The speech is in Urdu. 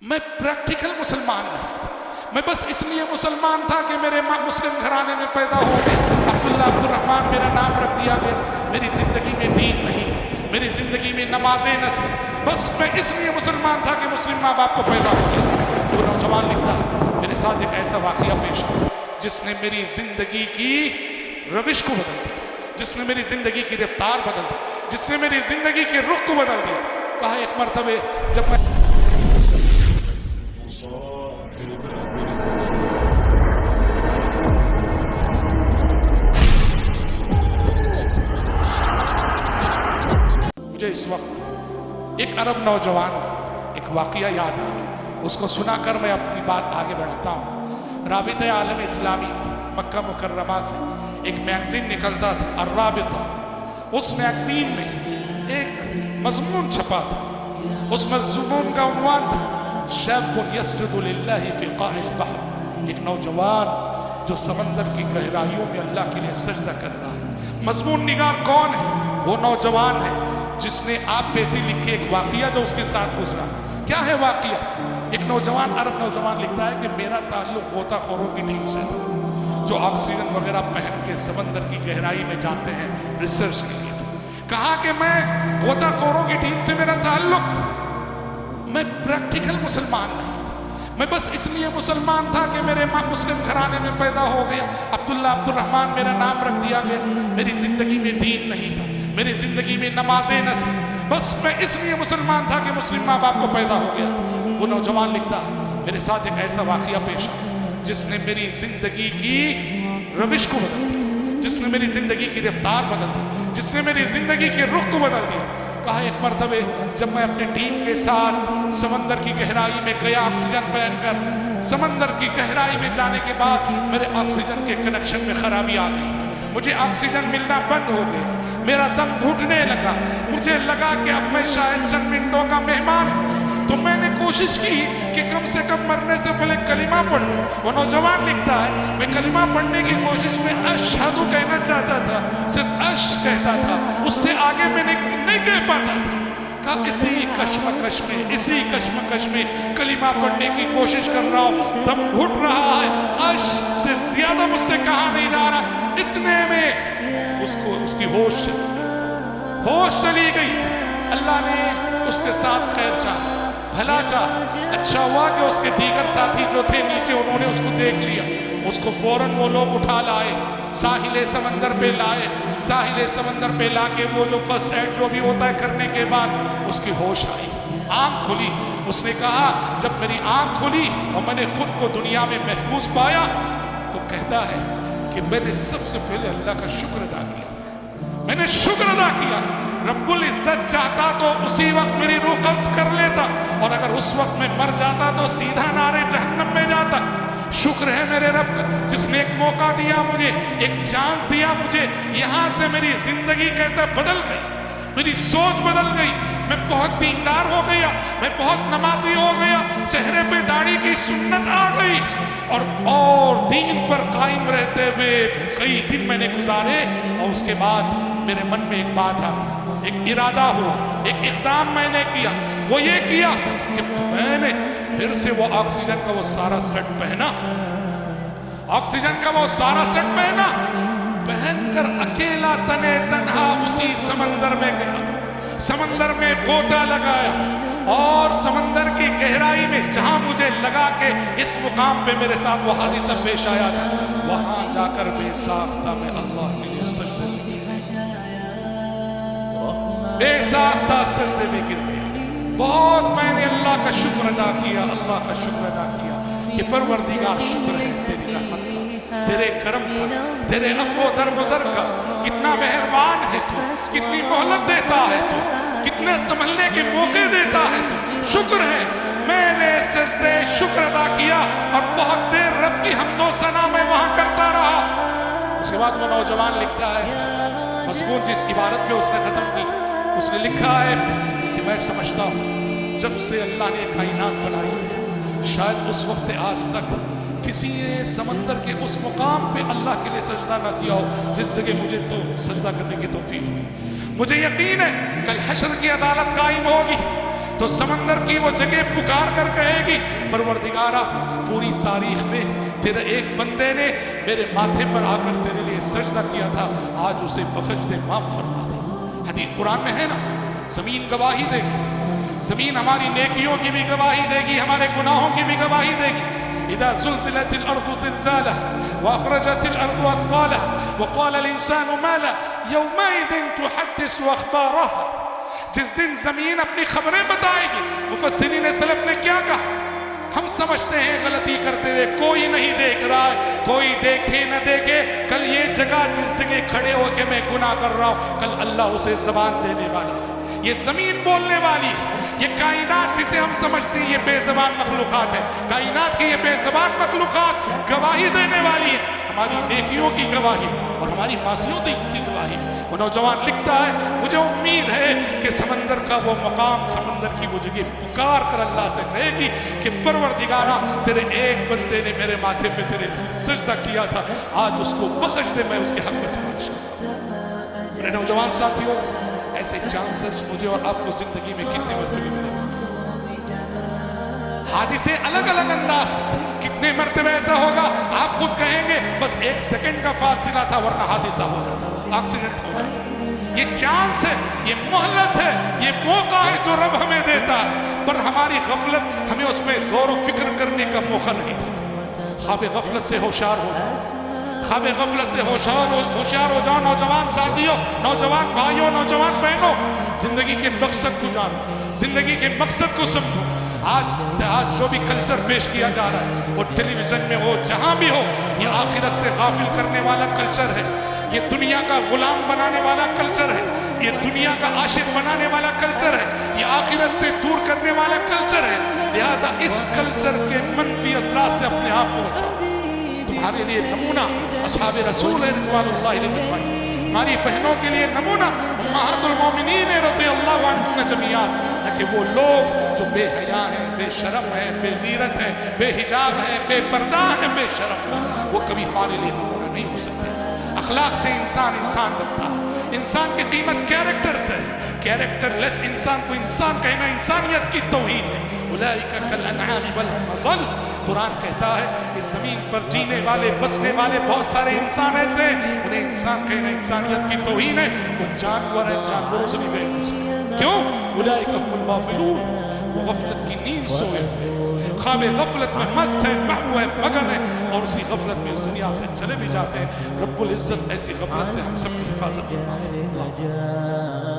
میں پریکٹیکل مسلمان نہیں تھا، میں بس اس لیے مسلمان تھا کہ میرے ماں مسلم گھرانے میں پیدا ہو گئے، عبداللہ عبد الرحمن میرا نام رکھ دیا گیا، میری زندگی میں دین نہیں تھا، میری زندگی میں نمازیں نہ تھی، بس میں اس لیے مسلمان تھا کہ مسلم ماں باپ کو پیدا ہو گیا۔ وہ نوجوان لکھتا ہے میرے ساتھ ایک ایسا واقعہ پیش آیا جس نے میری زندگی کی روش کو بدل دیا، جس نے میری زندگی کی رفتار بدل دی، جس نے میری زندگی کے رخ کو بدل دیا۔ کہا ایک مرتبہ جب میں مجھے اس وقت ایک عرب نوجوان کا ایک واقعہ یاد آ رہا، اس کو سنا کر میں اپنی بات آگے بڑھاتا ہوں۔ رابطہ عالم اسلامی مکہ مکرمہ سے ایک میگزین نکلتا تھا الرابطہ، اس میگزین میں ایک مضمون چھپا تھا، اس مضمون کا عنوان تھا شاب یسجد للہ فی قاع البحر، ایک نوجوان جو سمندر کی گہرائیوں میں اللہ کے لیے سجدہ کر رہا ہے۔ مضمون نگار کون ہے؟ وہ نوجوان ہے جس نے آپ بیٹی لکھے ایک واقعہ جو اس کے ساتھ گزرا۔ کیا ہے واقعہ؟ ایک نوجوان عرب نوجوان لکھتا ہے کہ میرا تعلق غوطہ خوروں کی ٹیم سے تھا جو آکسیجن وغیرہ پہن کے سمندر کی گہرائی میں جاتے ہیں ریسرچ کے لیے۔ کہا کہ میں غوطہ خوروں کی ٹیم سے میرا تعلق، میں پریکٹیکل مسلمان نہیں تھا، میں بس اس لیے مسلمان تھا کہ میرے ماں مسلم گھرانے میں پیدا ہو گیا، عبداللہ عبد الرحمن میرا نام رکھ دیا گیا، میری زندگی میں دین نہیں تھا، میری زندگی میں نمازیں نہ تھی، بس میں اس لیے مسلمان تھا کہ مسلم ماں باپ کو پیدا ہو گیا۔ وہ نوجوان لکھتا ہے میرے ساتھ ایک ایسا واقعہ پیش آیا جس نے میری زندگی کی روش کو بدل دیا، جس نے میری زندگی کی رفتار بدل دی، جس نے میری زندگی کے رخ کو بدل دیا۔ کہا ایک مرتبہ جب میں اپنی ٹیم کے ساتھ سمندر کی گہرائی میں گیا آکسیجن پہن کر، سمندر کی گہرائی میں جانے کے بعد میرے آکسیجن کے کنیکشن میں خرابی آ گئی، مجھے آکسیجن ملنا بند ہو گیا، میرا دم گھٹنے لگا، مجھے لگا کہ اب میں شاید چند منٹوں کا مہمان ہوں۔ تو میں نے کوشش کی کہ کم سے کم مرنے سے پہلے کلمہ پڑھ لوں۔ وہ نوجوان لکھتا ہے میں کلمہ پڑھنے کی کوشش میں اشہدو کہنا چاہتا تھا، صرف اش کہتا تھا، اس سے آگے میں نہیں کہہ پاتا تھا۔ کہا اسی کشمکش میں کلمہ پڑھنے کی کوشش کر رہا ہوں، دم گھٹ رہا ہے، اش سے زیادہ مجھ سے کہا نہیں جا رہا۔ اتنے میں اس کی ہوش چلی گئی۔ اللہ نے اس کے ساتھ خیر چاہا، بھلا چاہا، اچھا ہوا کہ اس کے دیگر ساتھی جو تھے نیچے انہوں نے اس کو دیکھ لیا، اس کو فوراً وہ لوگ اٹھا لائے، ساحل سمندر پہ لائے، ساحل سمندر پہ لا کے وہ جو فرسٹ ایڈ جو بھی ہوتا ہے کرنے کے بعد اس کی ہوش آئی، آنکھ کھلی۔ اس نے کہا جب میری آنکھ کھلی اور میں نے خود کو دنیا میں محفوظ پایا تو کہتا ہے کہ میں نے سب سے پہلے اللہ کا شکر ادا کیا، میں نے شکر ادا کیا۔ رب العزت چاہتا تو اسی وقت میری روح قبض کر لیتا، اور اگر اس وقت میں مر جاتا تو سیدھا نارے جہنم میں جاتا۔ شکر ہے میرے رب کا جس نے ایک موقع دیا مجھے، ایک چانس دیا مجھے، یہاں سے میری زندگی کہتا بدل گئی، میری سوچ بدل گئی، میں بہت دیندار ہو گیا، میں بہت نمازی ہو گیا، چہرے پہ داڑھی کی سنت آ گئی، اور دین پر قائم رہتے ہوئے کئی دن میں نے گزارے۔ اور اس کے بعد میرے من میں ایک بات آئی، ایک ارادہ ہوا، ایک اقدام میں نے کیا، وہ یہ کیا کہ میں نے پھر سے وہ آکسیجن کا وہ سارا سیٹ پہنا، آکسیجن کا وہ سارا سیٹ پہنا، پہن کر اکیلا تنے تنہا اسی سمندر میں گیا، سمندر میں غوطہ لگایا، اور سمندر کی گہرائی میں جہاں مجھے لگا کہ اس مقام پہ میرے ساتھ وہ حادثہ پیش آیا تھا، وہاں جا کر بے ساختہ میں اللہ کے لیے سجدے میں گر گیا، بے ساختہ سجدے میں گر گیا۔ بہت میں نے اللہ کا شکر ادا کیا، اللہ کا شکر ادا کیا کہ پروردگار شکر ہے تیری رحمت کا، تیرے کرم کا، تیرے عفو و درگزر کا، کتنا مہربان ہے تو، کتنی مہلت دیتا ہے تو، کتنے سنبھلنے کے موقع دیتا ہے تو، شکر ہے۔ میں نے سجدے شکر ادا کیا اور بہت دیر رب کی حمد و ثنا میں وہاں کرتا رہا۔ اس کے بعد وہ نوجوان لکھتا ہے مضمون جس عبارت پہ اس نے ختم کی، اس نے لکھا ہے کہ میں سمجھتا ہوں جب سے اللہ نے کائنات بنائی ہے شاید اس وقت آج تک کسی نے سمندر کے اس مقام پہ اللہ کے لیے سجدہ نہ کیا ہو جس جگہ مجھے تو سجدہ کرنے کی توفیق ہوئی۔ مجھے یقین ہے کل حشر کی عدالت قائم ہوگی، تو سمندر کی وہ جگہ پکار کر کہے گی پروردگارا پوری تاریخ میں تیرے ایک بندے نے میرے ماتھے پر آ کر تیرے لیے سجدہ کیا تھا، آج اسے بخش دے، معاف فرما دے۔ حدیث قرآن میں ہے نا، زمین گواہی دے گی، زمین ہماری نیکیوں کی بھی گواہی دے گی، ہمارے گناہوں کی بھی گواہی دے گی۔ اذا زلزلت الارض زلزالها واخرجت الارض اثقالها وقال الانسان ما لها يومئذ تحدث اخبارها، جس دن زمین اپنی خبریں بتائے گی۔ مفسرین سلف نے کیا کہا؟ ہم سمجھتے ہیں غلطی کرتے ہوئے کوئی نہیں دیکھ رہا ہے، کوئی دیکھے نہ دیکھے، کل یہ جگہ جس جگہ کھڑے ہو کے میں گناہ کر رہا ہوں، کل اللہ اسے زبان دینے والا ہے، یہ زمین بولنے والی ہے، یہ کائنات جسے ہم سمجھتے ہیں یہ بے زبان مخلوقات ہے، کائنات کی یہ بے زبان مخلوقات گواہی دینے والی ہے، ہماری نیکیوں کی گواہی اور ہماری معصیتوں کی گواہی۔ وہ نوجوان لکھتا ہے مجھے امید ہے کہ سمندر کا وہ مقام، سمندر کی وہ جگہ پکار کر اللہ سے کہے گی کہ پروردگارا تیرے ایک بندے نے میرے ماتھے پہ تیرے سجدہ کیا تھا، آج اس کو بخش دے، میں اس کے حق میں سفارش کرتا ہوں۔ میرے نوجوان ساتھیوں، ایسے چانسز مجھے اور آپ کو زندگی میں کتنے مرتبے ملے ہوں گے؟ حادثے الگ الگ انداز، کتنے مرتبے ایسا ہوگا آپ خود کہیں گے بس ایک سیکنڈ کا فاصلہ تھا ورنہ حادثہ ہو جاتا، ایکسیڈنٹ ہو جاتا۔ یہ چانس ہے، یہ مہلت ہے، یہ موقع ہے جو رب ہمیں دیتا ہے، پر ہماری غفلت ہمیں اس میں غور و فکر کرنے کا موقع نہیں دیتی۔ خواب غفلت سے ہوشیار ہو جاؤ، خواب غفلت سے ہوشیار ہو جاؤ نوجوان ساتھیوں، نوجوان بھائیوں، نوجوان بہنوں، زندگی کے مقصد کو جانو، زندگی کے مقصد کو سمجھو۔ آج جو بھی کلچر پیش کیا جا رہا ہے، وہ ٹیلی ویژن میں ہو، جہاں بھی ہو، یہ آخرت سے غافل کرنے والا کلچر ہے، یہ دنیا کا غلام بنانے والا کلچر ہے، یہ دنیا کا عاشق بنانے والا کلچر ہے، یہ آخرت سے دور کرنے والا کلچر ہے۔ لہٰذا اس کلچر کے منفی اثرات سے اپنے آپ کو بچاؤ۔ تمہارے لیے نمونہ اصحاب رسول رضوان اللہ علیہ مجمعین، ہماری بہنوں کے لیے نمونہ امہات المومنین رضی اللہ عنہن جمیعاً، نہ کہ وہ لوگ جو بے حیا ہیں، بے شرم ہیں، بے غیرت ہیں، بے حجاب ہیں، بے پردہ ہیں، بے شرم ہیں، وہ کبھی ہمارے لیے نمونہ نہیں ہو سکتے۔ اخلاق سے انسان بنتا ہے، انسان کی قیمت کیریکٹر سے ہے، کیریکٹر لیس انسان کو انسان کہنا انسانیت کی توہین ہے۔ اولئک کالانعام بل هم اضل، قرآن کہتا ہے اس زمین پر جینے والے بسنے والے بہت سارے انسان ایسے ہیں، انہیں انسان کہنا انسانیت کی توہین ہے، وہ جانور ہیں، جانوروں سے بھی بے حوصلے ہیں۔ کیوں؟ اولئک هم الغافلون، وہ غفلت کی نیند سوئے ہوئے ہیں، خواب غفلت میں مست ہے، محو ہے، مگن ہے، اور اسی غفلت میں اس دنیا سے چلے بھی جاتے ہیں۔ رب العزت ایسی غفلت سے ہم سب کی حفاظت فرمائے۔ اللہ